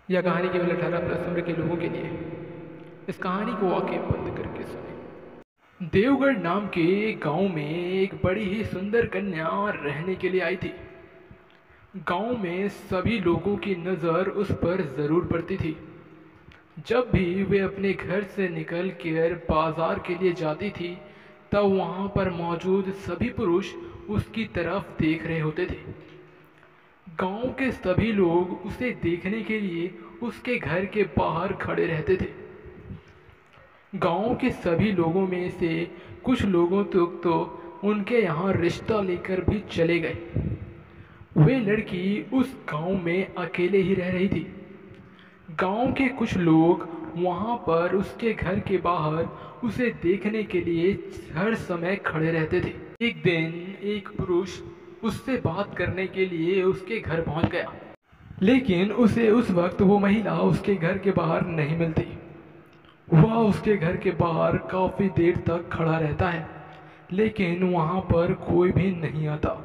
यह कहानी केवल 18+ उम्र के लोगों के लिए है। इस कहानी को आंखें बंद करके सुने। देवगढ़ नाम के एक गांव में एक बड़ी ही सुंदर कन्या रहने के लिए आई थी। गांव में सभी लोगों की नज़र उस पर ज़रूर पड़ती थी। जब भी वे अपने घर से निकल कर बाजार के लिए जाती थी, तब वहां पर मौजूद सभी पुरुष उसकी तरफ देख रहे होते थे। गांव के सभी लोग उसे देखने के लिए उसके घर के बाहर खड़े रहते थे। गांव के सभी लोगों में से कुछ लोगों तक तो उनके यहाँ रिश्ता लेकर भी चले गए। वे लड़की उस गांव में अकेले ही रह रही थी। गांव के कुछ लोग वहां पर उसके घर के बाहर उसे देखने के लिए हर समय खड़े रहते थे। एक दिन एक पुरुष उससे बात करने के लिए उसके घर पहुंच गया, लेकिन उसे उस वक्त वो महिला उसके घर के बाहर नहीं मिलती। वह उसके घर के बाहर काफ़ी देर तक खड़ा रहता है, लेकिन वहां पर कोई भी नहीं आता।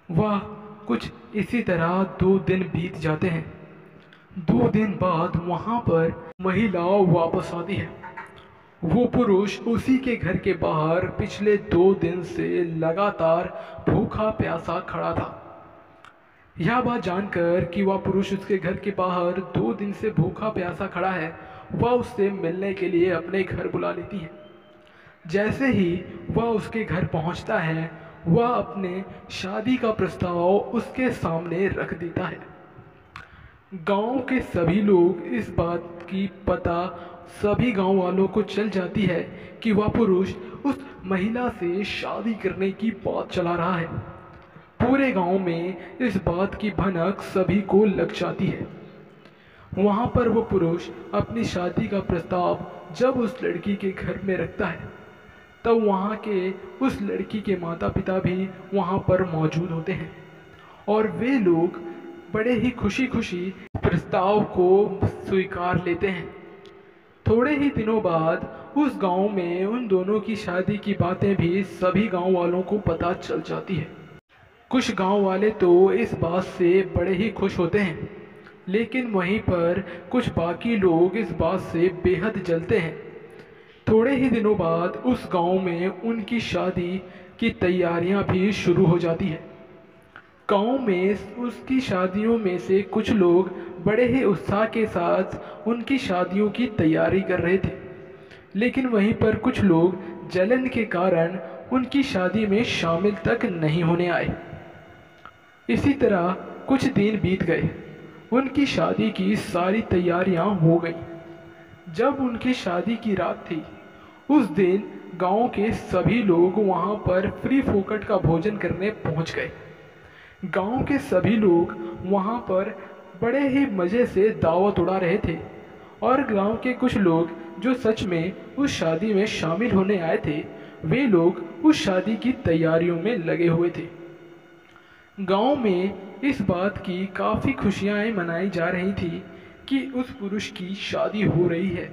वह कुछ इसी तरह 2 दिन बीत जाते हैं। 2 दिन बाद वहां पर महिला वापस आती है। वो पुरुष उसी के घर के बाहर पिछले 2 दिन से लगातार भूखा प्यासा खड़ा था। यह बात जानकर कि वह पुरुष उसके घर के बाहर 2 दिन से भूखा प्यासा खड़ा है, वह उससे मिलने के लिए अपने घर बुला लेती है। जैसे ही वह उसके घर पहुंचता है, वह अपने शादी का प्रस्ताव उसके सामने रख देता है। गांव के सभी लोग इस बात की पता सभी गांव वालों को चल जाती है कि वह पुरुष उस महिला से शादी करने की बात चला रहा है। पूरे गांव में इस बात की भनक सभी को लग जाती है। वहां पर वो पुरुष अपनी शादी का प्रस्ताव जब उस लड़की के घर में रखता है, तब वहां के उस लड़की के माता पिता भी वहां पर मौजूद होते हैं और वे लोग बड़े ही खुशी खुशी प्रस्ताव को स्वीकार लेते हैं। थोड़े ही दिनों बाद उस गांव में उन दोनों की शादी की बातें भी सभी गांव वालों को पता चल जाती है। कुछ गांव वाले तो इस बात से बड़े ही खुश होते हैं, लेकिन वहीं पर कुछ बाकी लोग इस बात से बेहद जलते हैं। थोड़े ही दिनों बाद उस गांव में उनकी शादी की तैयारियां भी शुरू हो जाती है। गांव में उसकी शादियों में से कुछ लोग बड़े ही उत्साह के साथ उनकी शादियों की तैयारी कर रहे थे, लेकिन वहीं पर कुछ लोग जलन के कारण उनकी शादी में शामिल तक नहीं होने आए। इसी तरह कुछ दिन बीत गए। उनकी शादी की सारी तैयारियां हो गई। जब उनकी शादी की रात थी, उस दिन गांव के सभी लोग वहां पर फ्री फोकट का भोजन करने पहुंच गए। गांव के सभी लोग वहां पर बड़े ही मज़े से दावत उड़ा रहे थे और गांव के कुछ लोग जो सच में उस शादी में शामिल होने आए थे, वे लोग उस शादी की तैयारियों में लगे हुए थे। गांव में इस बात की काफ़ी खुशियां मनाई जा रही थी कि उस पुरुष की शादी हो रही है।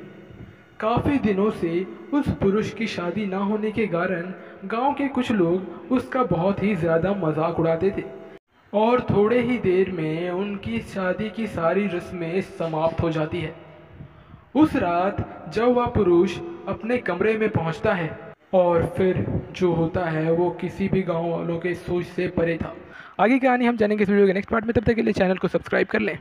काफ़ी दिनों से उस पुरुष की शादी ना होने के कारण गांव के कुछ लोग उसका बहुत ही ज़्यादा मजाक उड़ाते थे और थोड़े ही देर में उनकी शादी की सारी रस्में समाप्त हो जाती है। उस रात जब वह पुरुष अपने कमरे में पहुंचता है, और फिर जो होता है वो किसी भी गांव वालों के सोच से परे था। आगे की कहानी हम जानेंगे इस वीडियो के नेक्स्ट पार्ट में। तब तक के लिए चैनल को सब्सक्राइब कर लें।